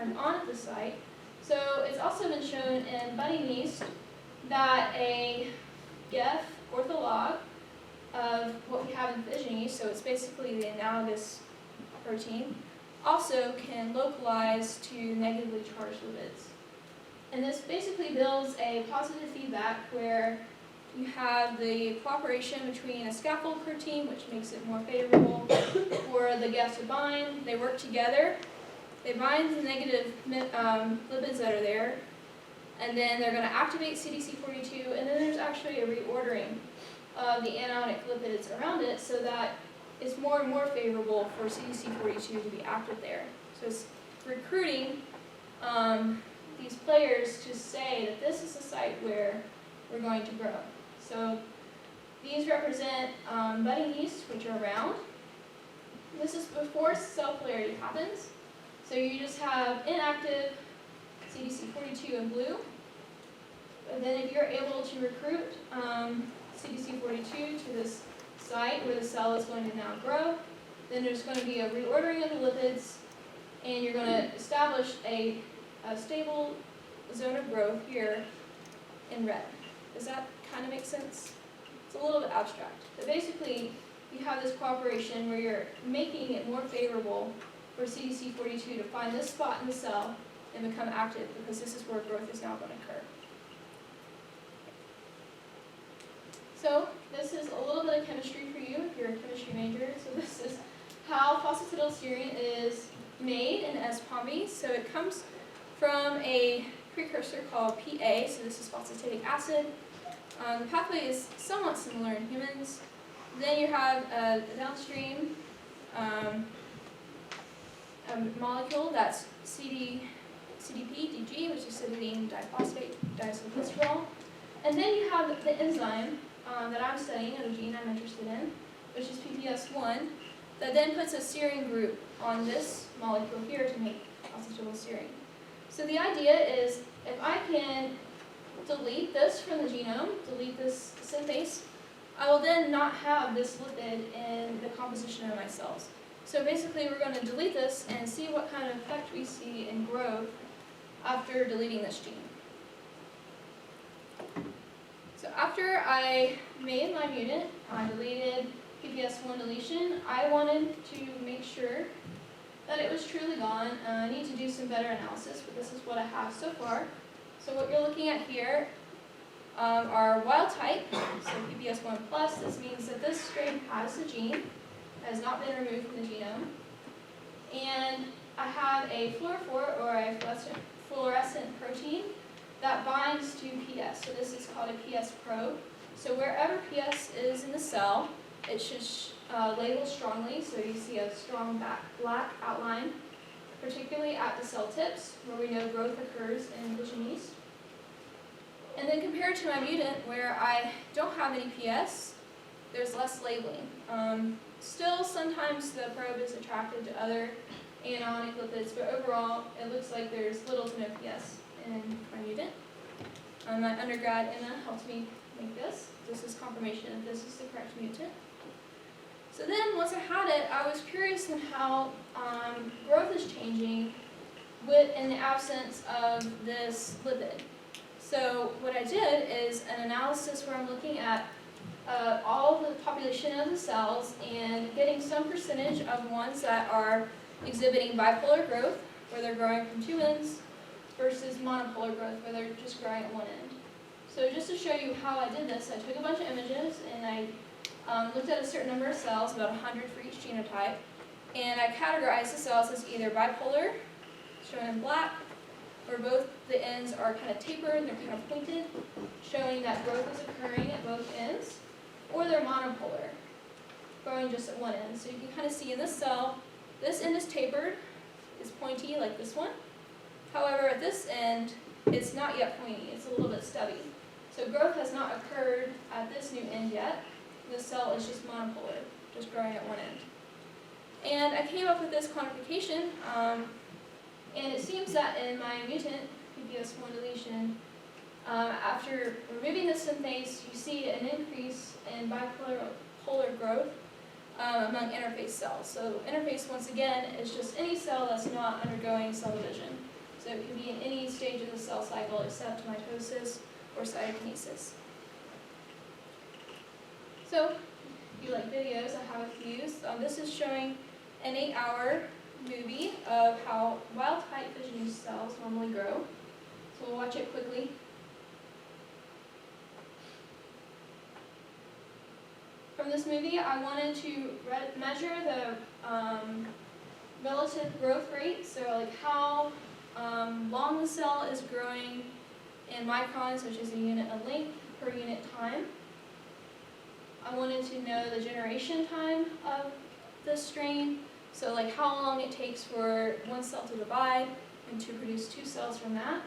turned on at the site. So it's also been shown in budding yeast that a GEF ortholog of what we have in fission yeast, so it's basically the analogous protein, also can localize to negatively charged lipids. And this basically builds a positive feedback where you have the cooperation between a scaffold protein, which makes it more favorable for the GEF to bind. They work together. They bind the negative lipids that are there, and then they're going to activate CDC42, and then there's actually a reordering of the anionic lipids around it so that it's more and more favorable for CDC42 to be active there. So it's recruiting these players to say that this is the site where we're going to grow. So these represent budding yeast, which are round. This is before cell polarity happens. So you just have inactive CDC42 in blue. And then if you're able to recruit CDC42 to this site where the cell is going to now grow, then there's going to be a reordering of the lipids, and you're going to establish a stable zone of growth here in red. Does that kind of make sense? It's a little bit abstract. But basically, you have this cooperation where you're making it more favorable for CDC42 to find this spot in the cell and become active, because this is where growth is now going to occur. So this is a little bit of chemistry for you if you're a chemistry major. So this is how phosphatidylserine is made in S. pombe. So it comes from a precursor called PA, so this is phosphatidic acid. The pathway is somewhat similar in humans. Then you have a downstream molecule that's CDP-DG, which is cytidine diphosphate diacylglycerol. And then you have the enzyme that I'm studying, or the gene I'm interested in, which is PPS1, that then puts a serine group on this molecule here to make phosphatidylserine. So the idea is, if I can delete this from the genome, delete this synthase, I will then not have this lipid in the composition of my cells. So basically we're going to delete this and see what kind of effect we see in growth after deleting this gene. So after I made my mutant, I deleted PPS1 deletion, I wanted to make sure that it was truly gone. I need to do some better analysis, but this is what I have so far. So what you're looking at here are wild type, so PPS1+. This means that this strain has the gene, has not been removed from the genome. And I have a fluorophore, or a fluorescent protein, that binds to PS. So this is called a PS probe. So wherever PS is in the cell, it should label strongly, so you see a strong black outline, particularly at the cell tips, where we know growth occurs in fission yeast. And then compared to my mutant, where I don't have any PS, there's less labeling. Still, sometimes the probe is attracted to other anionic lipids, but overall, it looks like there's little to no PS in my mutant. My undergrad, Emma, helped me make this. This is confirmation that this is the correct mutant. So then, once I had it, I was curious in how growth is changing in the absence of this lipid. So what I did is an analysis where I'm looking at all the population of the cells and getting some percentage of ones that are exhibiting bipolar growth, where they're growing from two ends, versus monopolar growth, where they're just growing at one end. So just to show you how I did this, I took a bunch of images and I looked at a certain number of cells, about 100 for each genotype, and I categorized the cells as either bipolar, shown in black, where both the ends are kind of tapered, they're kind of pointed, showing that growth is occurring at both ends, or they're monopolar, growing just at one end. So you can kind of see in this cell, this end is tapered, is pointy like this one. However, at this end, it's not yet pointy, it's a little bit stubby. So growth has not occurred at this new end yet. This cell is just monopolar, just growing at one end. And I came up with this quantification, and it seems that in my mutant PPS1 deletion, after removing the synthase, you see an increase in bipolar growth among interface cells. So interface, once again, is just any cell that's not undergoing cell division. So it could be in any stage of the cell cycle except mitosis or cytokinesis. So, if you like videos, I have a few. This is showing an 8-hour movie of how wild-type fission yeast cells normally grow. So we'll watch it quickly. From this movie, I wanted to measure the relative growth rate, so like how long the cell is growing in microns, which is a unit of length per unit time. I wanted to know the generation time of the strain, so like how long it takes for one cell to divide and to produce 2 cells from that.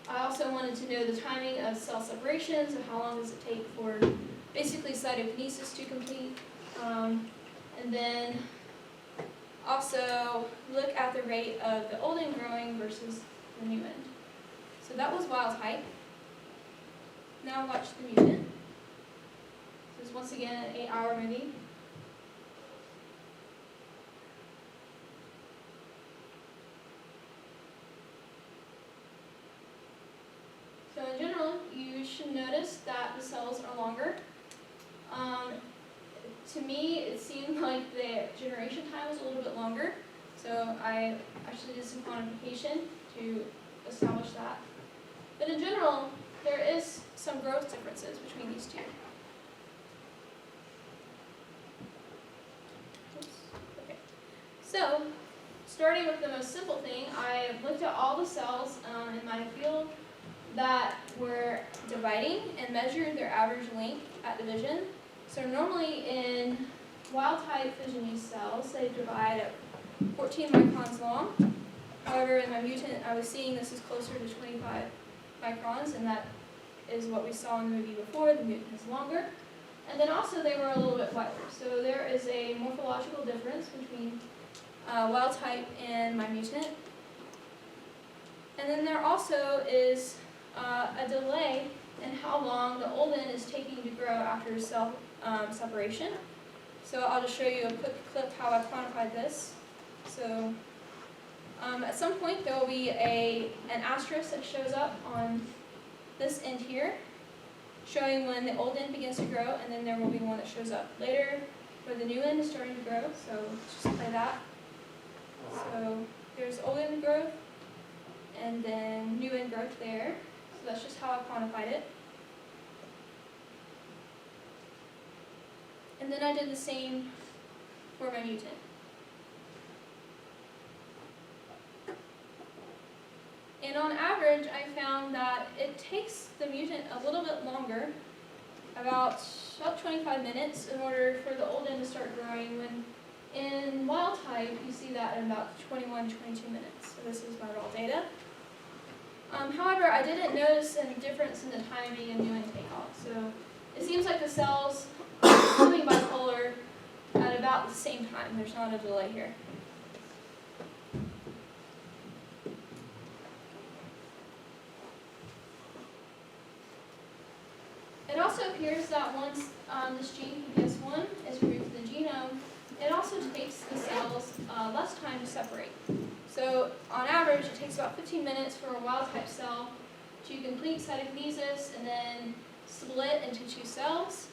I also wanted to know the timing of cell separation, so how long does it take for basically cytokinesis to complete, and then also look at the rate of the old end growing versus the new end. So that was wild type. Now watch the mutant. This is once again an 8-hour movie. So in general, you should notice that the cells are longer. To me, it seemed like the generation time was a little bit longer, so I actually did some quantification to establish that. But in general, there is some growth differences between these two. Oops. Okay. So, starting with the most simple thing, I looked at all the cells in my field that were dividing and measured their average length at division. So normally in wild-type fission yeast cells, they divide at 14 microns long. However, in my mutant, I was seeing this is closer to 25 microns, and that is what we saw in the movie before. The mutant is longer. And then also they were a little bit wider. So there is a morphological difference between wild-type and my mutant. And then there also is a delay in how long the old end is taking to grow after cell separation. So I'll just show you a quick clip how I quantified this. So at some point there will be an asterisk that shows up on this end here, showing when the old end begins to grow, and then there will be one that shows up later where the new end is starting to grow. So let's just play that. So there's old end growth, and then new end growth there. So that's just how I quantified it. And then I did the same for my mutant. And on average, I found that it takes the mutant a little bit longer, about 25 minutes, in order for the old end to start growing, when in wild type, you see that in about 21 to 22 minutes. So this is my raw data. However, I didn't notice a difference in the timing of new end takeoff. So it seems like the cells are becoming bipolar at about the same time. There's not a delay here. It also appears that once this gene PPS1 is removed from the genome, it also takes the cells less time to separate. So on average, it takes about 15 minutes for a wild-type cell to complete cytokinesis and then split into 2 cells.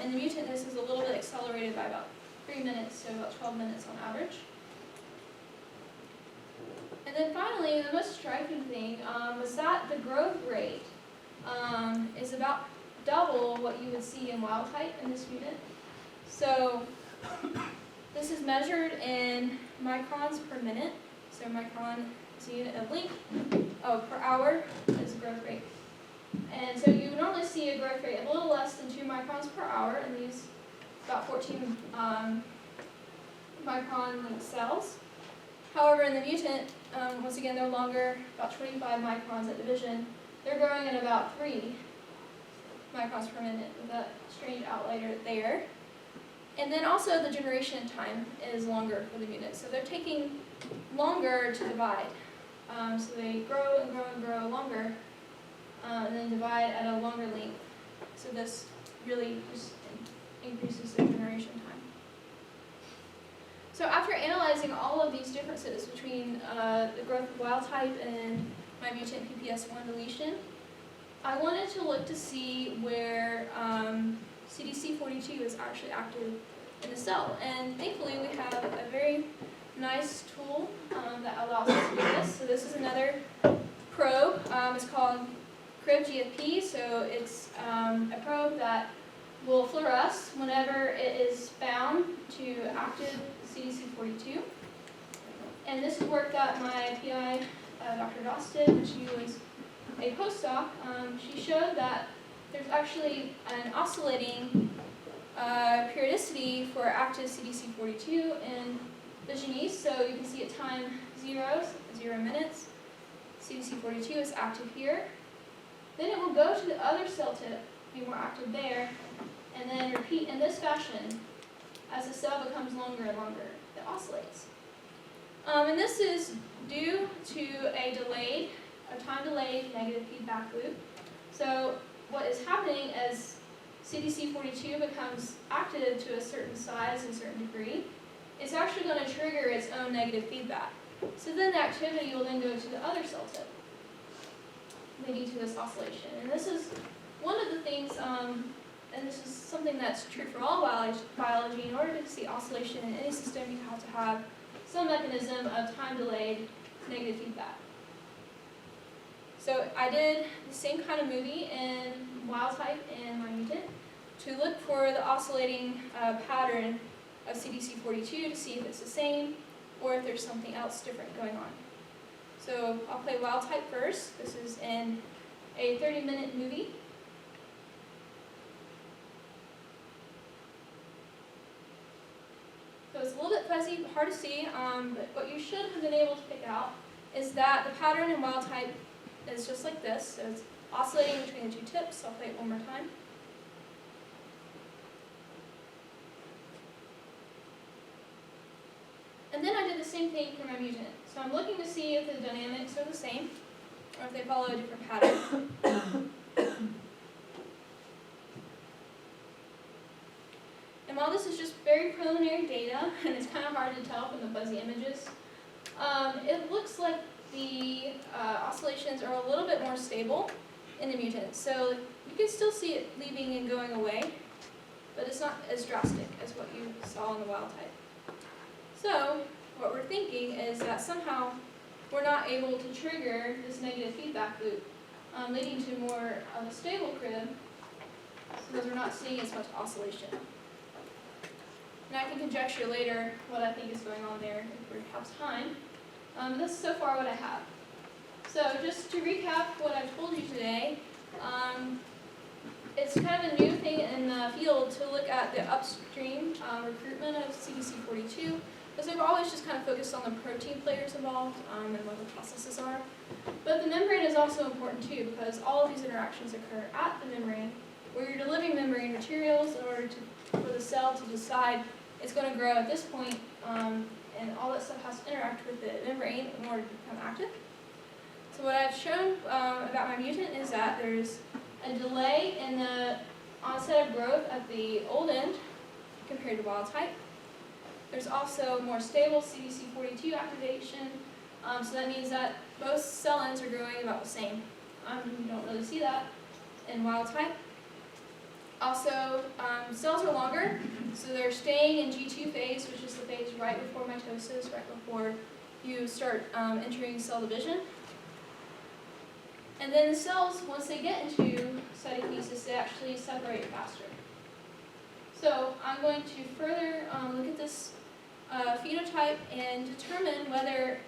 In the mutant, this is a little bit accelerated by about 3 minutes, so about 12 minutes on average. And then finally, the most striking thing was that the growth rate is about double what you would see in wild type in this mutant. So this is measured in microns per minute. So micron is a unit of length. Per hour is growth rate. And so you would normally see a growth rate of a little less than 2 microns per hour in these about 14 micron length cells. However, in the mutant, once again, they're longer, about 25 microns at division. They're growing at about 3 microns per minute with that strange outlier there. And then also the generation time is longer for the mutant. So they're taking longer to divide. So they grow and grow and grow longer, and then divide at a longer length. So this really just increases their generation time. So after analyzing all of these differences between the growth of wild type and my mutant PPS1 deletion, I wanted to look to see where CDC42 is actually active in the cell. And thankfully we have a very nice tool that allows us to do this. So this is another probe. It's called Crib GFP. So it's a probe that will fluoresce whenever it is bound to active CDC42. And this is work that my PI, Dr. Doss, did when she was a postdoc. She showed that there's actually an oscillating periodicity for active CDC42 in the genies. So you can see at time 0 minutes, CDC42 is active here. Then it will go to the other cell tip, be more active there, and then repeat in this fashion as the cell becomes longer and longer. It oscillates. And this is due to a time-delayed negative feedback loop. So what is happening as CDC42 becomes active to a certain size and certain degree, it's actually going to trigger its own negative feedback. So then the activity will then go to the other cell tip, leading to this oscillation. And this is one of the things, and this is something that's true for all biology. In order to see oscillation in any system, you have to have some mechanism of time-delayed negative feedback. So I did the same kind of movie in wild type and my mutant to look for the oscillating pattern of CDC42 to see if it's the same or if there's something else different going on. So I'll play wild type first. This is in a 30-minute movie. So it's a little bit fuzzy, hard to see, but what you should have been able to pick out is that the pattern in wild type is just like this. So it's oscillating between the two tips. I'll play it one more time. And then I did the same thing for my mutant. So I'm looking to see if the dynamics are the same or if they follow a different pattern. And while this is just very preliminary data, and it's kind of hard to tell from the fuzzy images, it looks like the oscillations are a little bit more stable in the mutant. So you can still see it leaving and going away, but it's not as drastic as what you saw in the wild type. So what we're thinking is that somehow we're not able to trigger this negative feedback loop, leading to more of a stable crib, because we're not seeing as much oscillation. And I can conjecture later what I think is going on there if we have time. This is so far what I have. So just to recap what I've told you today, it's kind of a new thing in the field to look at the upstream recruitment of CDC42, because they've always just kind of focused on the protein players involved and what the processes are. But the membrane is also important too, because all of these interactions occur at the membrane, where you're delivering membrane materials in order for the cell to decide it's going to grow at this point, and all that stuff has to interact with the membrane in order to become active. So what I've shown about my mutant is that there's a delay in the onset of growth at the old end compared to wild type. There's also more stable CDC42 activation, so that means that both cell ends are growing about the same. You don't really see that in wild type. Also, cells are longer, so they're staying in G2 phase, which is the phase right before mitosis, right before you start entering cell division. And then the cells, once they get into cytokinesis, they actually separate faster. So I'm going to further look at this phenotype and determine whether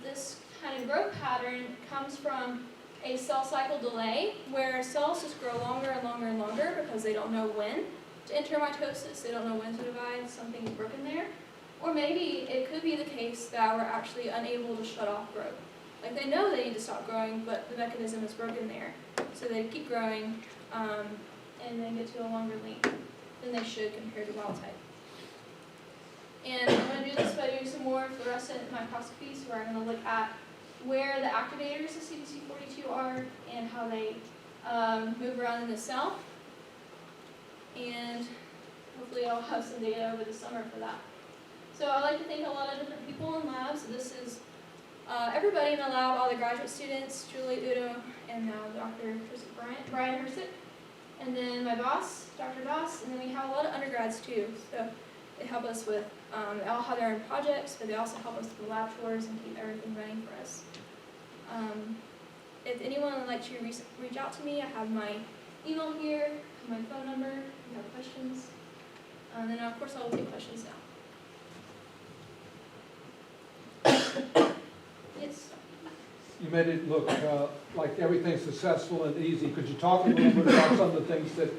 this kind of growth pattern comes from a cell cycle delay, where cells just grow longer and longer and longer because they don't know when to enter mitosis, they don't know when to divide, something's broken there. Or maybe it could be the case that we're actually unable to shut off growth. Like they know they need to stop growing, but the mechanism is broken there. So they keep growing and then get to a longer length than they should compared to wild type. And I'm going to do this by doing some more fluorescent microscopies, where I'm going to look at where the activators of CDC42 are and how they move around in the cell. And hopefully I'll have some data over the summer for that. So I like to thank a lot of different people in lab. So this is everybody in the lab, all the graduate students, Julie, Udo, and now Dr. Brian Hersick. And then my boss, Dr. Doss, and then we have a lot of undergrads too. So they help us with, they all have their own projects, but they also help us with the lab tours and keep everything running for us. If anyone would like to reach out to me, I have my email here, my phone number, if you have questions. And then of course I will take questions now. Yes. You made it look like everything's successful and easy. Could you talk a little bit about some of the things that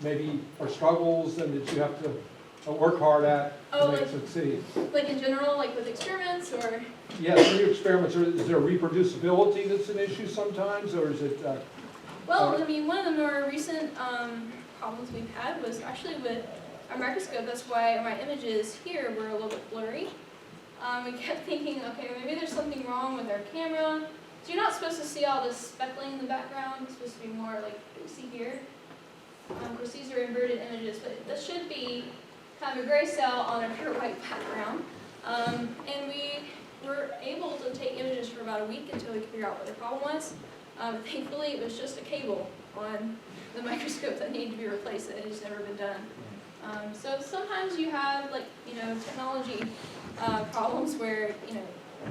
maybe are struggles and that you have to work hard at to make it succeed? Like in general, like with experiments, or? Yes, for your experiments, is there reproducibility that's an issue sometimes, or is it? Well, I mean, one of the more recent problems we've had was actually with our microscope. That's why my images here were a little bit blurry. We kept thinking, okay, maybe there's something wrong with our camera. So you're not supposed to see all this speckling in the background. It's supposed to be more like what you see here. Of course, these are inverted images, but this should be kind of a gray cell on a pure white background. And we were able to take images for about a week until we could figure out what the problem was. Thankfully, it was just a cable on the microscope that needed to be replaced, and it's never been done. So sometimes you have, like, technology problems where,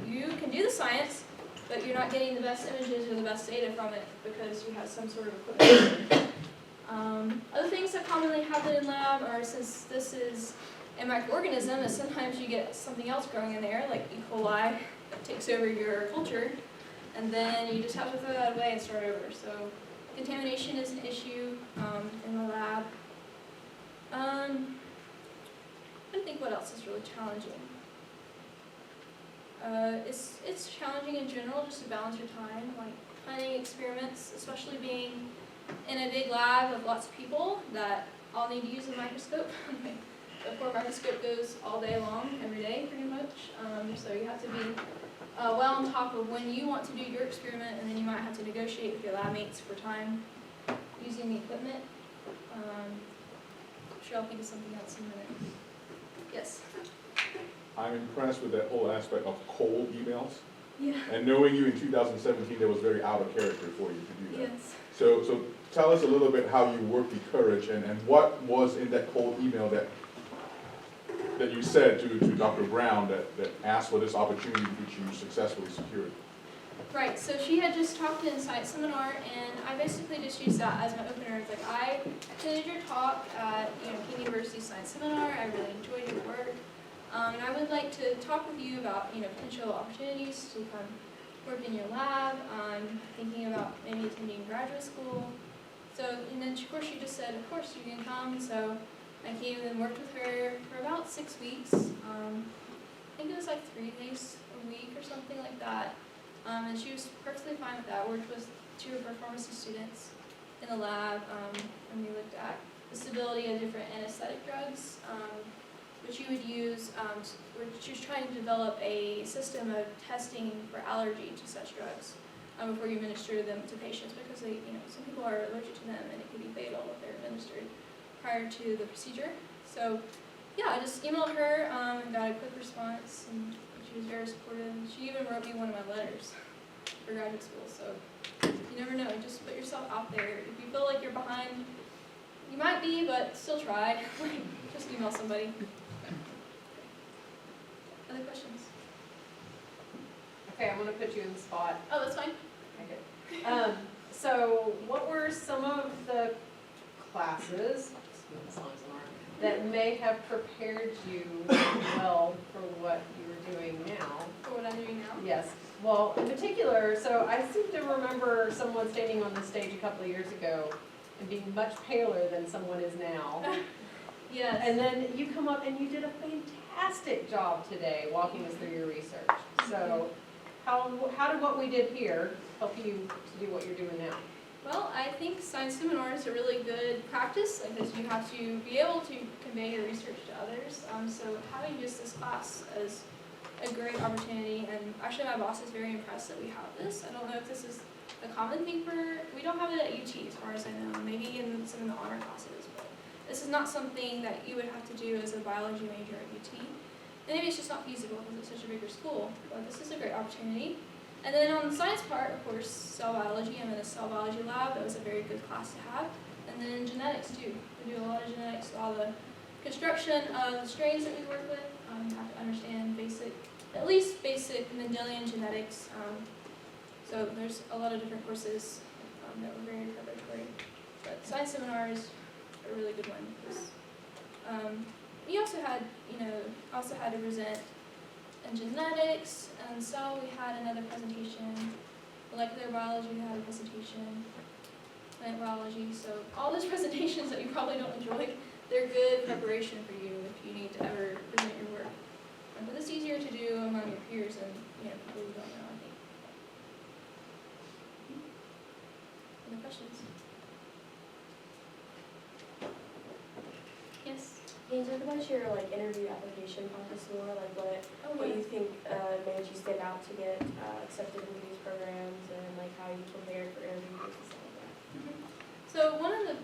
you can do the science, but you're not getting the best images or the best data from it because you have some sort of equipment. Other things that commonly happen in lab are, since this is a microorganism, is sometimes you get something else growing in there, like E. coli, that takes over your culture, and then you just have to throw that away and start over. So contamination is an issue in the lab. I think what else is really challenging. It's challenging in general just to balance your time, like planning experiments, especially being in a big lab of lots of people that all need to use a microscope. The poor microscope goes all day long, every day pretty much, so you have to be well on top of when you want to do your experiment, and then you might have to negotiate with your lab mates for time using the equipment. I'm sure I'll think of something else in a minute. Yes? I'm impressed with that whole aspect of cold emails. Yeah. And knowing you in 2017, that was very out of character for you to do that. Yes. So tell us a little bit how you worked the courage and what was in that cold email that you said to Dr. Brown that asked for this opportunity which you successfully secured. Right, so she had just talked in Science Seminar, and I basically just used that as my opener. It's like, I attended your talk at King University Science Seminar. I really enjoyed your work. And I would like to talk with you about potential opportunities to come work in your lab. I'm thinking about maybe attending graduate school. So, and then of course she just said, of course you can come. So I came and worked with her for about 6 weeks. I think it was like 3 days a week or something like that. And she was perfectly fine with that. Worked with 2 of her pharmacy students in the lab, and we looked at the stability of different anesthetic drugs, which you would use. She was trying to develop a system of testing for allergy to such drugs before you administer them to patients, because they, some people are allergic to them, and it can be fatal if they're administered prior to the procedure. So, yeah, I just emailed her and got a quick response, and she was very supportive. She even wrote me one of my letters for graduate school. So you never know. Just put yourself out there. If you feel like you're behind, you might be, but still try. Just email somebody. Other questions? Okay, I'm going to put you in the spot. Oh, that's fine. Okay, good. So what were some of the classes that may have prepared you well for what you're doing now? For what I'm doing now? Yes. Well, in particular, so I seem to remember someone standing on the stage a couple of years ago and being much paler than someone is now. Yes. And then you come up and you did a fantastic job today walking us through your research. So how did what we did here help you to do what you're doing now? Well, I think Science Seminar is a really good practice because you have to be able to convey your research to others. So having just this class is a great opportunity, and actually my boss is very impressed that we have this. I don't know if this is a common thing we don't have it at UT as far as I know, maybe in some of the honor classes, but this is not something that you would have to do as a biology major at UT. And maybe it's just not feasible because it's such a bigger school, but this is a great opportunity. And then on the science part, of course, cell biology. I'm in a cell biology lab. That was a very good class to have. And then genetics too. We do a lot of genetics, all the construction of the strains that we work with. You have to understand at least basic Mendelian genetics. So there's a lot of different courses that were very preparatory. But science seminars are a really good one because we also had, to present in genetics, and so we had another presentation. Molecular biology, we had a presentation. Plant biology. So all those presentations that you probably don't enjoy, they're good preparation for you if you need to ever present your work. But it's easier to do among your peers and people you don't know, I think. Any questions? Yes? Can you talk about your interview application process more, what you think made you stand out to get accepted into these programs, and how you prepared for interviews and stuff like that? So one of the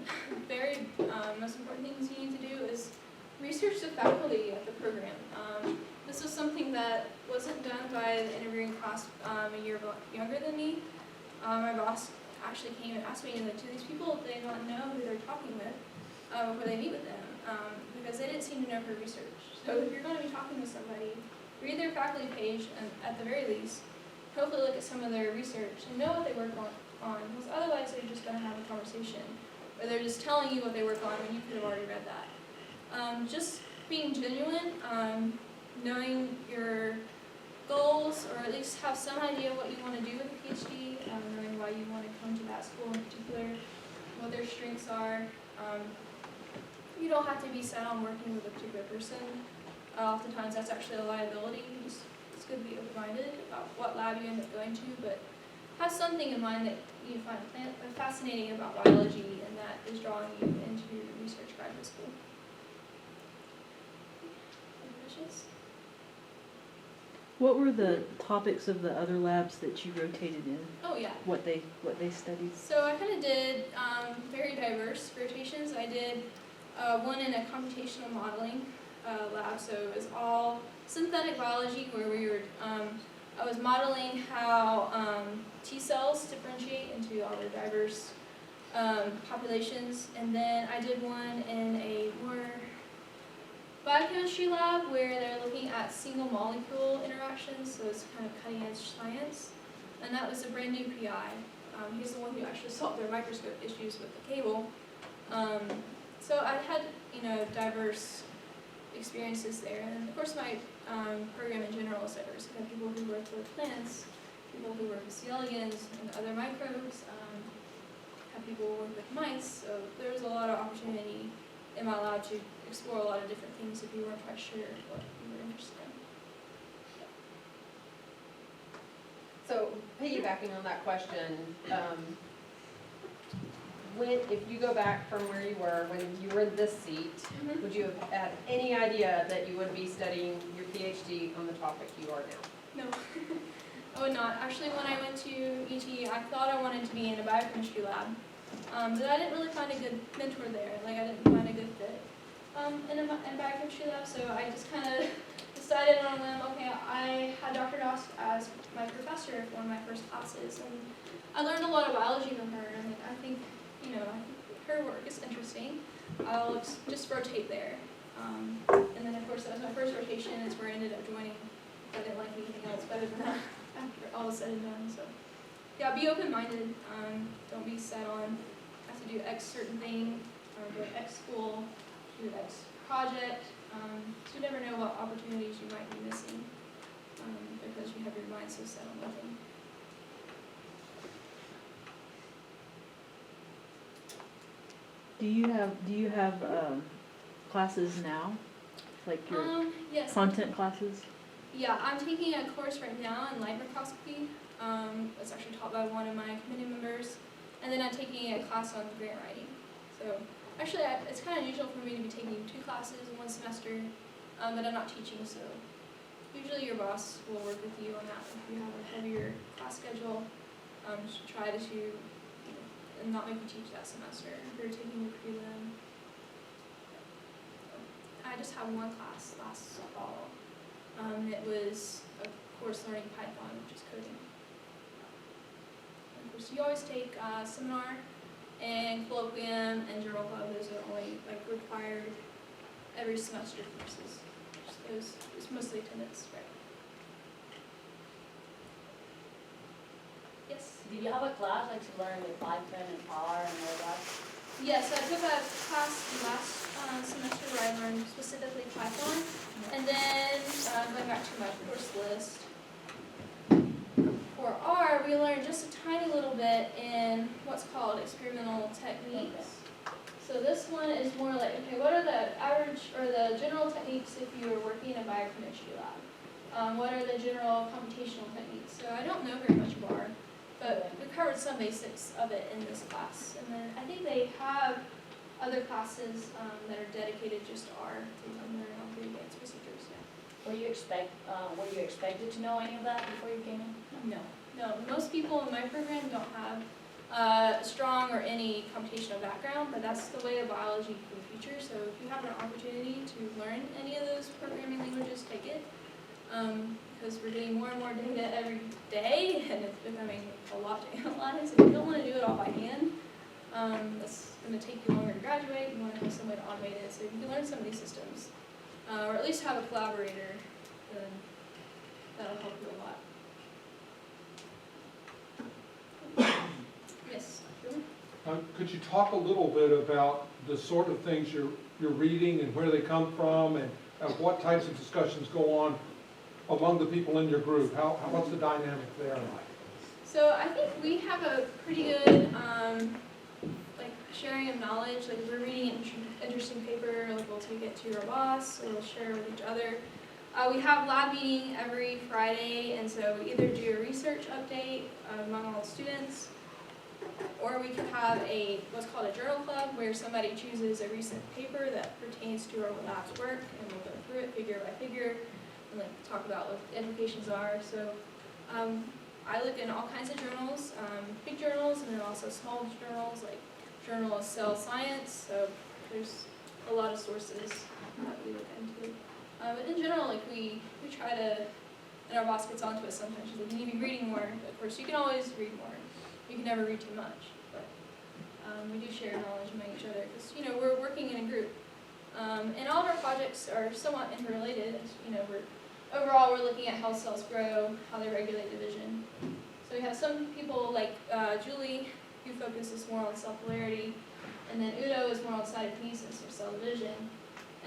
very most important things you need to do is research the faculty of the program. This was something that wasn't done by the interviewing class a year younger than me. My boss actually came and asked me, do these people, they not know who they're talking with before they meet with them, because they didn't seem to know her research. So if you're going to be talking with somebody, read their faculty page, and at the very least, hopefully look at some of their research and know what they work on, because otherwise they're just going to have a conversation where they're just telling you what they work on when you could have already read that. Just being genuine, knowing your goals, or at least have some idea what you want to do with a PhD, knowing why you want to come to that school in particular, what their strengths are. You don't have to be set on working with a particular person. Oftentimes that's actually a liability. It's good to be open-minded about what lab you end up going to, but have something in mind that you find fascinating about biology and that is drawing you into research graduate school. Any questions? What were the topics of the other labs that you rotated in? Oh yeah. What they studied? So I kind of did very diverse rotations. I did one in a computational modeling lab, so it was all synthetic biology, where we were. I was modeling how T cells differentiate into all their diverse populations, and then I did one in a more biochemistry lab where they're looking at single molecule interactions, so it's kind of cutting edge science, and that was a brand new PI. He's the one who actually solved their microscope issues with the cable. So I had diverse experiences there, and of course my program in general is diverse. We have people who work with plants, people who work with C. elegans and other microbes, have people who work with mice, so there was a lot of opportunity in my lab to explore a lot of different things if you weren't quite sure what you were interested in. So piggybacking on that question, if you go back from where you were when you were in this seat, would you have had any idea that you would be studying your PhD on the topic you are now? No, I would not. Actually, when I went to ET, I thought I wanted to be in a biochemistry lab, but I didn't really find a good mentor there. I didn't find a good fit in a biochemistry lab, so I just kind of decided on a whim, okay, I had Dr. Doss as my professor for one of my first classes, and I learned a lot of biology from her, and I think her work is interesting. I'll just rotate there. And then, of course, that was my first rotation. It's where I ended up joining. I didn't like anything else better than that after all is said and done. So, yeah, be open-minded. Don't be set on have to do X certain thing, or go to X school, do X project. So you never know what opportunities you might be missing because you have your mind so set on nothing. Do you have classes now, like your Yes. content classes? Yeah, I'm taking a course right now in light microscopy. It's actually taught by one of my committee members, and then I'm taking a class on grant writing. So actually, it's kind of unusual for me to be taking 2 classes in one semester, but I'm not teaching. So usually your boss will work with you on that if you have a heavier class schedule. Just try to and not make you teach that semester. If you're taking the prelim. I just have one class last fall, It was, of course, learning Python, which is coding. Of course, you always take seminar and colloquium and journal club. Those are only like required every semester courses. Those it's mostly attendance, right? Yes. Do you have a class like to learn with Python and R and all that? Yes, I took a class last semester where I learned specifically Python, and then going back to my course list, for R, we learned just a tiny little bit in what's called experimental techniques. So this one is more like, okay, what are the average or the general techniques if you were working in a biochemistry lab? What are the general computational techniques? So I don't know very much of R, but we covered some basics of it in this class. And then I think they have other classes that are dedicated just to R. They're on the advanced procedures, yeah. Were you expected to know any of that before you came in? No, most people in my program don't have strong or any computational background, but that's the way of biology for the future. So if you have an opportunity to learn any of those programming languages, take it. Because we're getting more and more data every day, and it's becoming a lot to analyze. If you don't want to do it all by hand, that's going to take you longer to graduate. You want to have some way to automate it. So if you can learn some of these systems, or at least have a collaborator, then that'll help you a lot. Yes. Could you talk a little bit about the sort of things you're reading and where they come from, and what types of discussions go on among the people in your group? What's the dynamic there? So I think we have a pretty good like sharing of knowledge. Like if we're reading an interesting paper, like we'll take it to our boss, or we'll share with each other. We have lab meeting every Friday, and so we either do a research update among all the students, or we can have what's called a journal club, where somebody chooses a recent paper that pertains to our lab's work, and we'll go through it figure by figure, and like talk about what the implications are. So I look in all kinds of journals, big journals, and then also small journals, like Journal of Cell Science. So there's a lot of sources that we look into. But in general, like we try to, and our boss gets onto us sometimes. She's like, you need to be reading more. But of course, you can always read more. You can never read too much. But we do share knowledge among each other because we're working in a group, and all of our projects are somewhat interrelated. Overall, we're looking at how cells grow, how they regulate division. So we have some people like Julie, who focuses more on cell polarity, and then Udo is more on cytokinesis or cell division.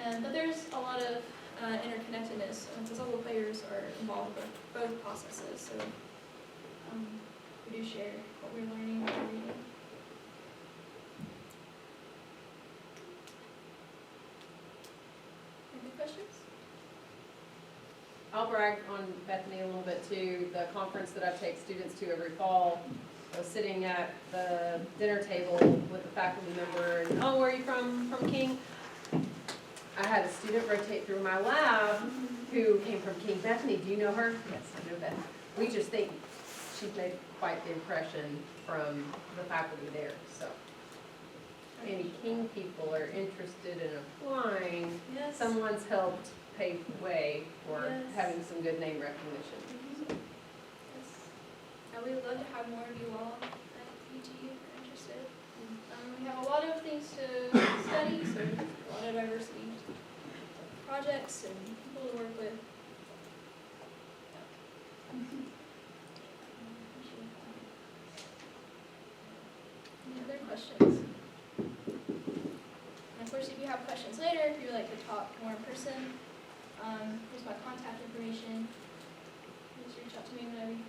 But there's a lot of interconnectedness because all the players are involved with both processes. So we do share what we're learning, what we're reading. Any questions? I'll brag on Bethany a little bit too. The conference that I take students to every fall, I was sitting at the dinner table with a faculty member, and oh, where are you from? From King? I had a student rotate through my lab who came from King. Bethany, do you know her? Yes, I know Bethany. We just think she's made quite the impression from the faculty there. So, any King people are interested in applying, Yes. someone's helped pave the way for Yes. having some good name recognition. Yes. And we would love to have more of you all at UT if you're interested. We have a lot of things to study, so a lot of diversity projects and people to work with. Any other questions? And of course, if you have questions later, if you'd like to talk more in person, here's my contact information. Just reach out to me whenever you